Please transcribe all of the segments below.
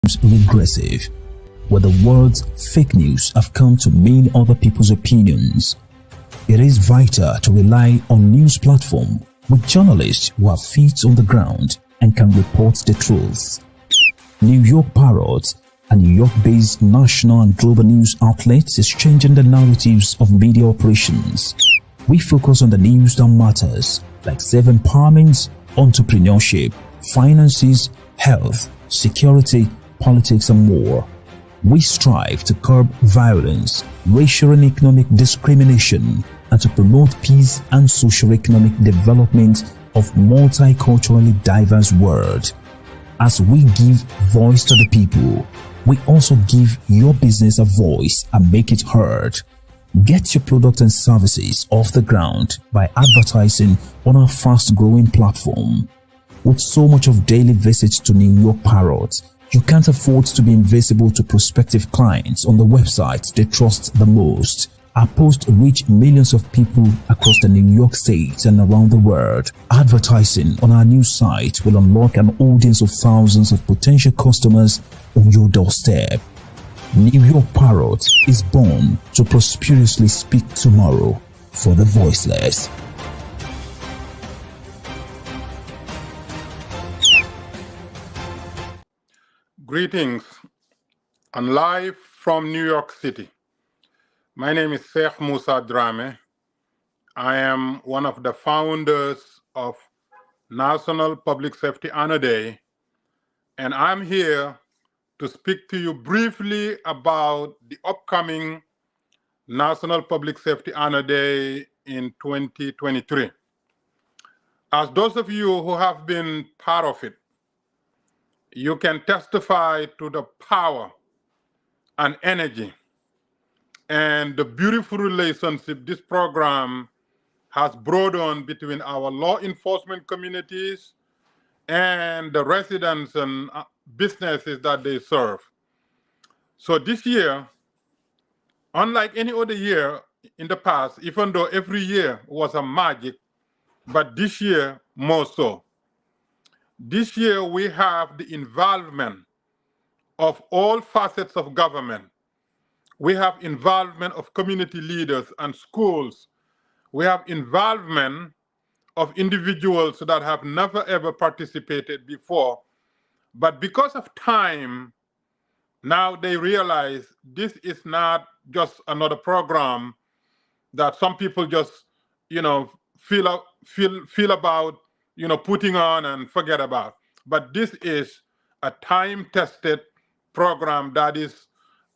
regressive, where the words fake news have come to mean other people's opinions. It is vital to rely on news platforms with journalists who have feet on the ground and can report the truth. New York Parrot, a New York-based national and global news outlet, is changing the narratives of media operations. We focus on the news that matters, like self-empowerment, entrepreneurship, finances, health, security, politics, and more. We strive to curb violence, racial and economic discrimination, and to promote peace and socio-economic development of multiculturally diverse world. As we give voice to the people, we also give your business a voice and make it heard. Get your products and services off the ground by advertising on our fast-growing platform. With so much of daily visits to New York Parrot, you can't afford to be invisible to prospective clients on the website they trust the most. Our posts reach millions of people across the New York State and around the world. Advertising on our new site will unlock an audience of thousands of potential customers on your doorstep. New York Parrot is born to prosperously speak tomorrow for the voiceless. Greetings and live from New York City. My name is Sheikh Musa Drame. I am one of the founders of National Public Safety Honor Day, and I'm here to speak to you briefly about the upcoming National Public Safety Honor Day in 2023. As those of you who have been part of it, you can testify to the power and energy and the beautiful relationship this program has brought on between our law enforcement communities and the residents and businesses that they serve. So this year, unlike any other year in the past, even though every year was a magic, but this year more so. This year we have the involvement of all facets of government. We have involvement of community leaders and schools. We have involvement of individuals that have never ever participated before. But because of time, now they realize this is not just another program that some people just, feel about, putting on and forget about. But this is a time-tested program that is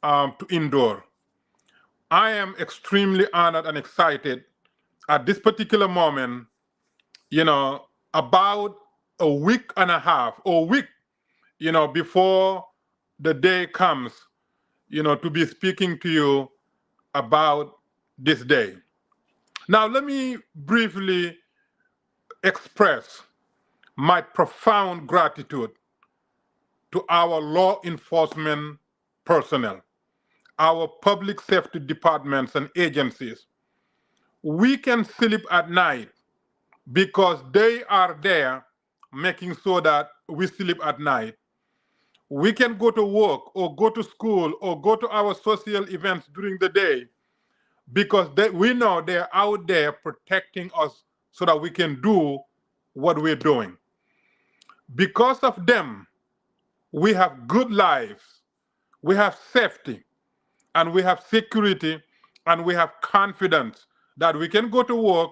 to endure. I am extremely honored and excited at this particular moment, about a week and a half or week, before the day comes, to be speaking to you about this day. Now, let me briefly express my profound gratitude to our law enforcement personnel, our public safety departments and agencies. We can sleep at night because they are there making sure that we sleep at night. We can go to work or go to school or go to our social events during the day because we know they're out there protecting us so that we can do what we're doing. Because of them, we have good lives, we have safety, and we have security, and we have confidence that we can go to work,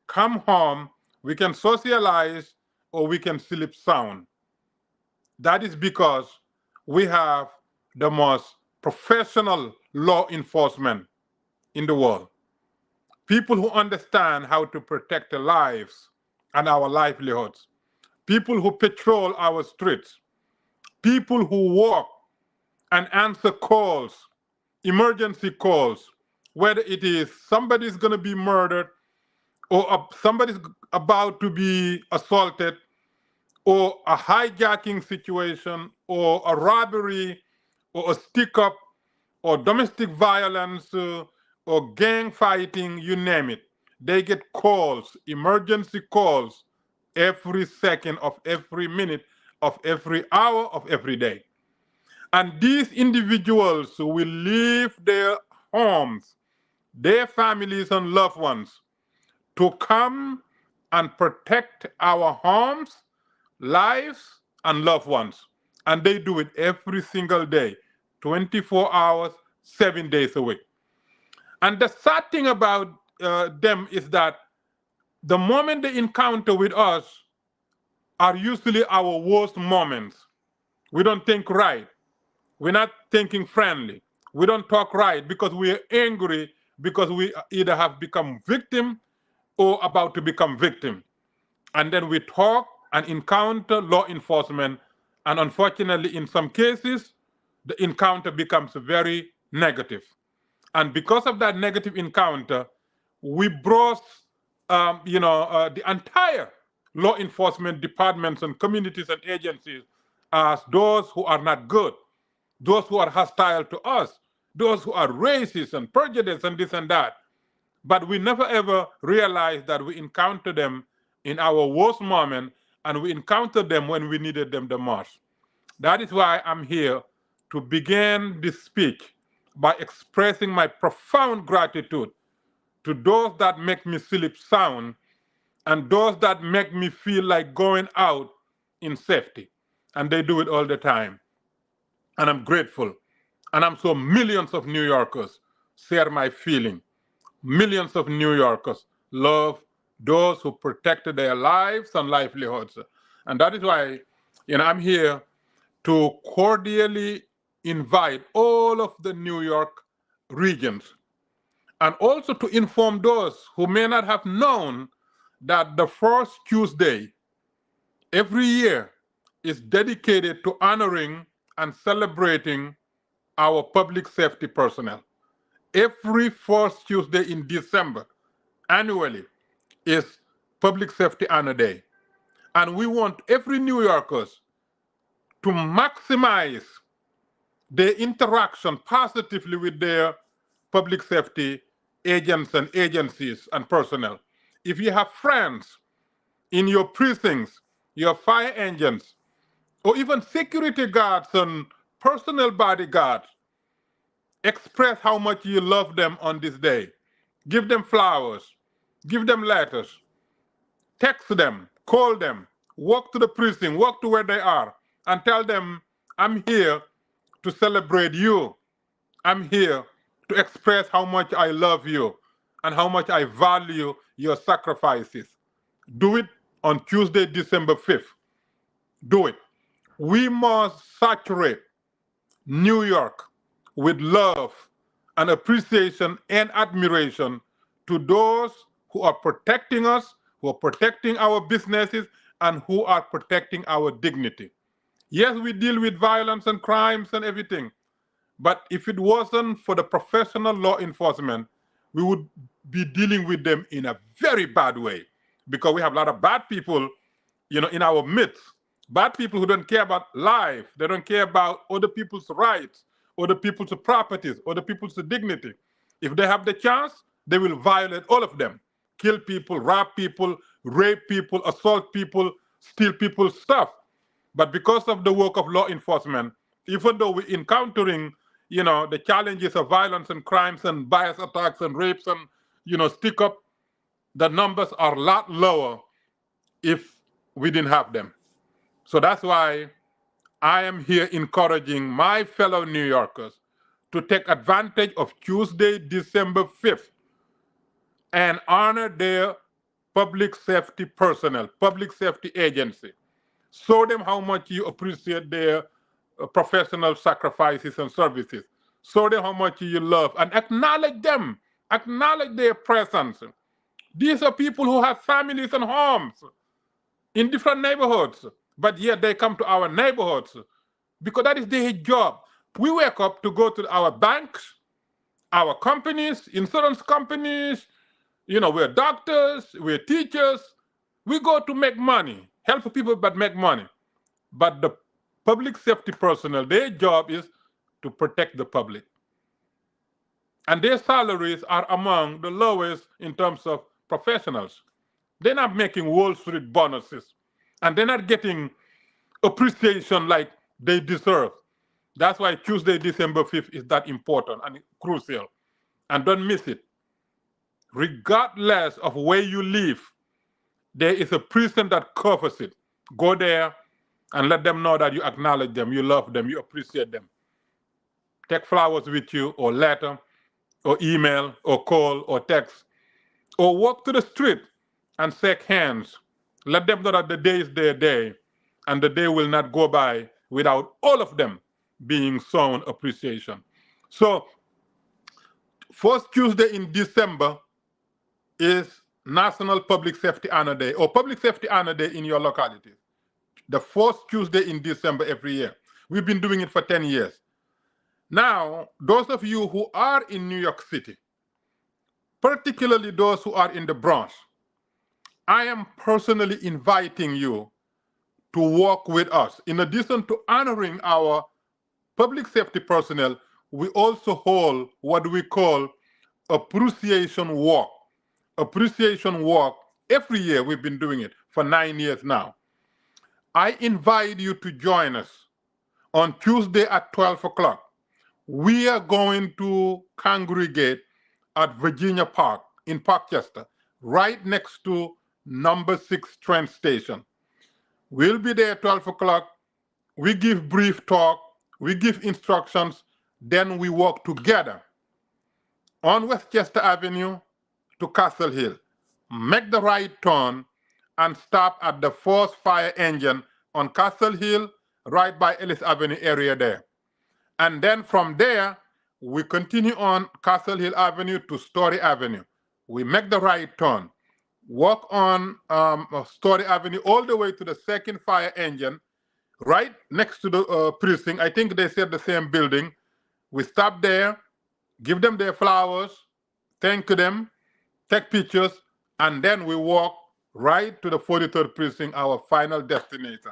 come home, we can socialize, or we can sleep sound. That is because we have the most professional law enforcement in the world. People who understand how to protect our lives and our livelihoods. People who patrol our streets. People who walk and answer calls, emergency calls, whether it is somebody's going to be murdered or somebody's about to be assaulted or a hijacking situation or a robbery or a stick-up or domestic violence or gang fighting, you name it. They get calls, emergency calls, every second of every minute of every hour of every day. And these individuals will leave their homes, their families and loved ones to come and protect our homes, lives, and loved ones. And they do it every single day, 24 hours, 7 days a week. And the sad thing about them is that the moment they encounter with us are usually our worst moments. We don't think right. We're not thinking friendly. We don't talk right because we're angry because we either have become victim or about to become victim. And then we talk and encounter law enforcement. And unfortunately, in some cases, the encounter becomes very negative. And because of that negative encounter, we brought, the entire law enforcement departments and communities and agencies as those who are not good, those who are hostile to us, those who are racist and prejudiced and this and that. But we never ever realized that we encountered them in our worst moment and we encountered them when we needed them the most. That is why I'm here to begin this speech by expressing my profound gratitude to those that make me sleep sound and those that make me feel like going out in safety. And they do it all the time. And I'm grateful. And I'm so millions of New Yorkers share my feeling. Millions of New Yorkers love those who protected their lives and livelihoods. And that is why, I'm here to cordially invite all of the New York regions and also to inform those who may not have known that the first Tuesday every year is dedicated to honoring and celebrating our public safety personnel. Every first Tuesday in December, annually, is Public Safety Honor Day. And we want every New Yorkers to maximize their interaction positively with their public safety agents and agencies and personnel. If you have friends in your precincts, your fire engines, or even security guards and personal bodyguards, express how much you love them on this day. Give them flowers, give them letters, text them, call them, walk to the precinct, walk to where they are, and tell them, I'm here to celebrate you. I'm here to express how much I love you and how much I value your sacrifices. Do it on Tuesday, December 5th. Do it. We must saturate New York with love and appreciation and admiration to those who are protecting us, who are protecting our businesses, and who are protecting our dignity. Yes, we deal with violence and crimes and everything, but if it wasn't for the professional law enforcement, we would be dealing with them in a very bad way because we have a lot of bad people, in our midst. Bad people who don't care about life, they don't care about other people's rights, other people's properties, other people's dignity. If they have the chance, they will violate all of them. Kill people, rob people, rape people, assault people, steal people's stuff. But because of the work of law enforcement, even though we're encountering, the challenges of violence and crimes and bias attacks and rapes and, stick up, the numbers are a lot lower if we didn't have them. So that's why I am here encouraging my fellow New Yorkers to take advantage of Tuesday, December 5th and honor their public safety personnel, public safety agency. Show them how much you appreciate their professional sacrifices and services. Show them how much you love and acknowledge them, acknowledge their presence. These are people who have families and homes in different neighborhoods, but yet they come to our neighborhoods because that is their job. We wake up to go to our banks, our companies, insurance companies, we're doctors, we're teachers. We go to make money, help people, but make money. But the public safety personnel, their job is to protect the public. And their salaries are among the lowest in terms of professionals. They're not making Wall Street bonuses, and they're not getting appreciation like they deserve. That's why Tuesday, December 5th is that important and crucial. And don't miss it. Regardless of where you live, there is a prison that covers it. Go there and let them know that you acknowledge them, you love them, you appreciate them. Take flowers with you, or letter, or email, or call, or text, or walk to the street and shake hands. Let them know that the day is their day, and the day will not go by without all of them being shown appreciation. So, first Tuesday in December is National Public Safety Honor Day, or Public Safety Honor Day in your locality. The first Tuesday in December every year. We've been doing it for 10 years. Now, those of you who are in New York City, particularly those who are in the Bronx, I am personally inviting you to work with us. In addition to honoring our public safety personnel, we also hold what we call appreciation walk. Appreciation walk, every year we've been doing it for 9 years now. I invite you to join us on Tuesday at 12 o'clock. We are going to congregate at Virginia Park in Parkchester, right next to number 6 train station. We'll be there at 12 o'clock. We give brief talk, we give instructions, then we walk together on Westchester Avenue to Castle Hill. Make the right turn and stop at the first fire engine on Castle Hill, right by Ellis Avenue area there. And then from there, we continue on Castle Hill Avenue to Story Avenue. We make the right turn, walk on Story Avenue all the way to the second fire engine, right next to the precinct. I think they said the same building. We stop there, give them their flowers, thank them, take pictures, and then we walk right to the 43rd precinct, our final destination.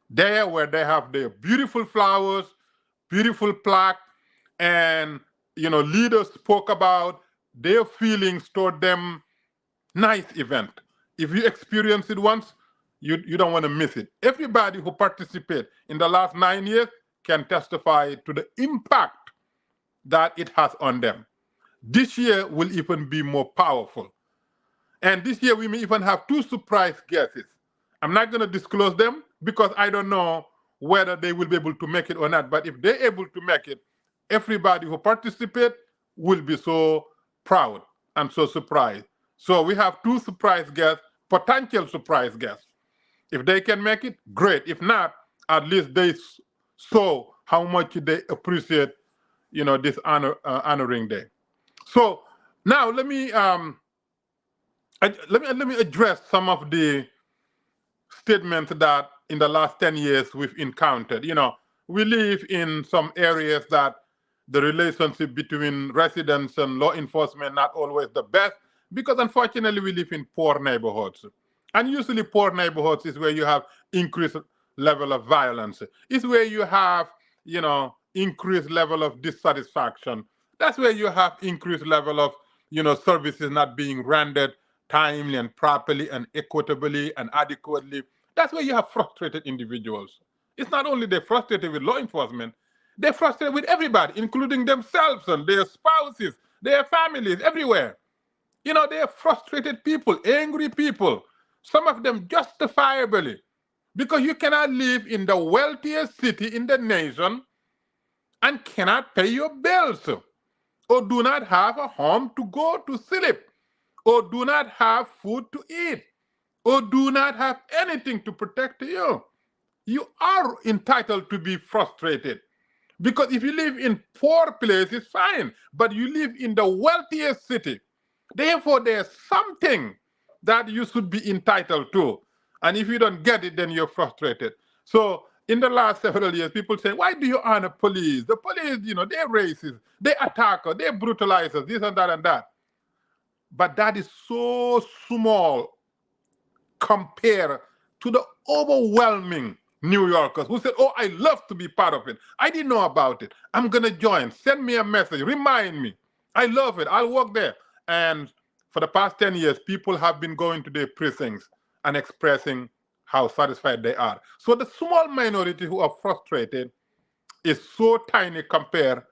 There where they have their beautiful flowers, beautiful plaque, and leaders spoke about their feelings toward them. Nice event. If you experience it once, you don't want to miss it. Everybody who participated in the last 9 years can testify to the impact that it has on them. This year will even be more powerful. And this year we may even have 2 surprise guests. I'm not going to disclose them because I don't know whether they will be able to make it or not. But if they're able to make it, everybody who participates will be so proud and so surprised. So we have 2 surprise guests, potential surprise guests. If they can make it, great. If not, at least they show how much they appreciate, this honoring day. So now let me address some of the statements that in the last 10 years we've encountered. We live in some areas that the relationship between residents and law enforcement not always the best, because unfortunately we live in poor neighborhoods. And usually poor neighborhoods is where you have increased level of violence. It's where you have, increased level of dissatisfaction. That's where you have increased level of, services not being rendered timely and properly and equitably and adequately. That's where you have frustrated individuals. It's not only they're frustrated with law enforcement, they're frustrated with everybody, including themselves and their spouses, their families, everywhere. They're frustrated people, angry people, some of them justifiably, because you cannot live in the wealthiest city in the nation and cannot pay your bills, or do not have a home to go to sleep, or do not have food to eat, or do not have anything to protect you. You are entitled to be frustrated. Because if you live in poor places, fine, but you live in the wealthiest city. Therefore, there's something that you should be entitled to. And if you don't get it, then you're frustrated. So in the last several years, people say, why do you honor police? The police, they're racist, they're attackers, they're brutalizers, this and that and that. But that is so small compared to the overwhelming New Yorkers who said, oh, I love to be part of it. I didn't know about it. I'm going to join. Send me a message. Remind me. I love it. I'll work there. And for the past 10 years, people have been going to their precincts and expressing how satisfied they are. So the small minority who are frustrated, is so tiny compared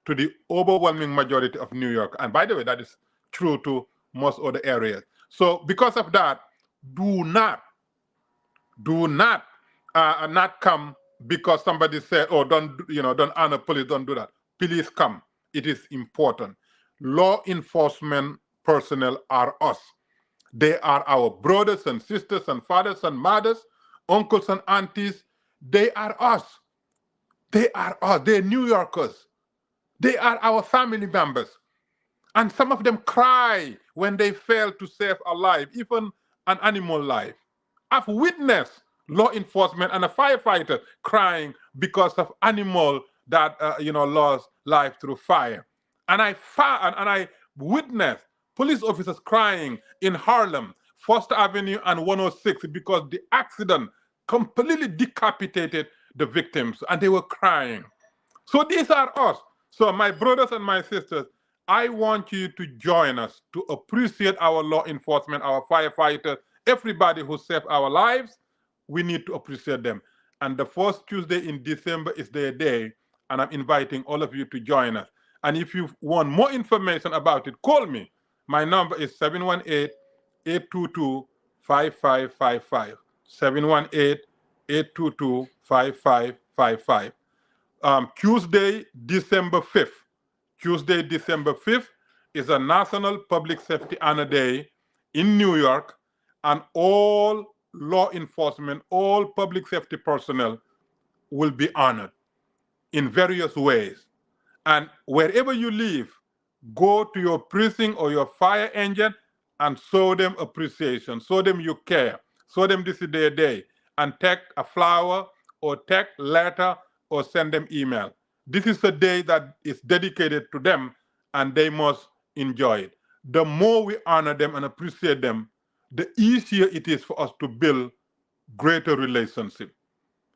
to the overwhelming majority of New York. And by the way, that is true to most other areas. So because of that, do not not come because somebody said, oh, don't honor police, don't do that. Please come. It is important. Law enforcement personnel are us. They are our brothers and sisters and fathers and mothers, uncles and aunties. They are us. They are us. They're New Yorkers. They are our family members. And some of them cry when they fail to save a life, even an animal life. I've witnessed law enforcement and a firefighter crying because of animal that lost life through fire. And I witnessed police officers crying in Harlem, Foster Avenue and 106 because the accident completely decapitated the victims and they were crying. So these are us. So my brothers and my sisters, I want you to join us to appreciate our law enforcement, our firefighters, everybody who saved our lives. We need to appreciate them. And the first Tuesday in December is their day, and I'm inviting all of you to join us. And if you want more information about it, call me. My number is 718-822-5555. 718-822-5555. Tuesday, December 5th. Tuesday, December 5th is a National Public Safety Honor Day in New York, and all law enforcement, all public safety personnel will be honored in various ways. And wherever you live, go to your precinct or your fire engine and show them appreciation, show them you care, show them this is their day, and take a flower or take letter or send them email. This is a day that is dedicated to them and they must enjoy it. The more we honor them and appreciate them, the easier it is for us to build greater relationship.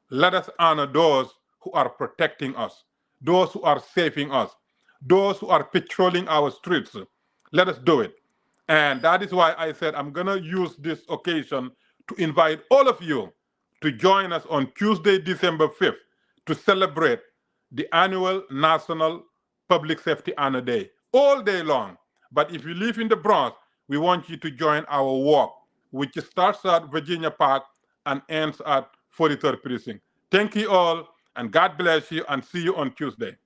Let us honor those who are protecting us, those who are saving us, those who are patrolling our streets. Let us do it. And that is why I said I'm going to use this occasion to invite all of you to join us on Tuesday, December 5th to celebrate the annual National Public Safety Honor Day all day long. But if you live in the Bronx, we want you to join our walk, which starts at Virginia Park and ends at 43rd Precinct. Thank you all, and God bless you, and see you on Tuesday.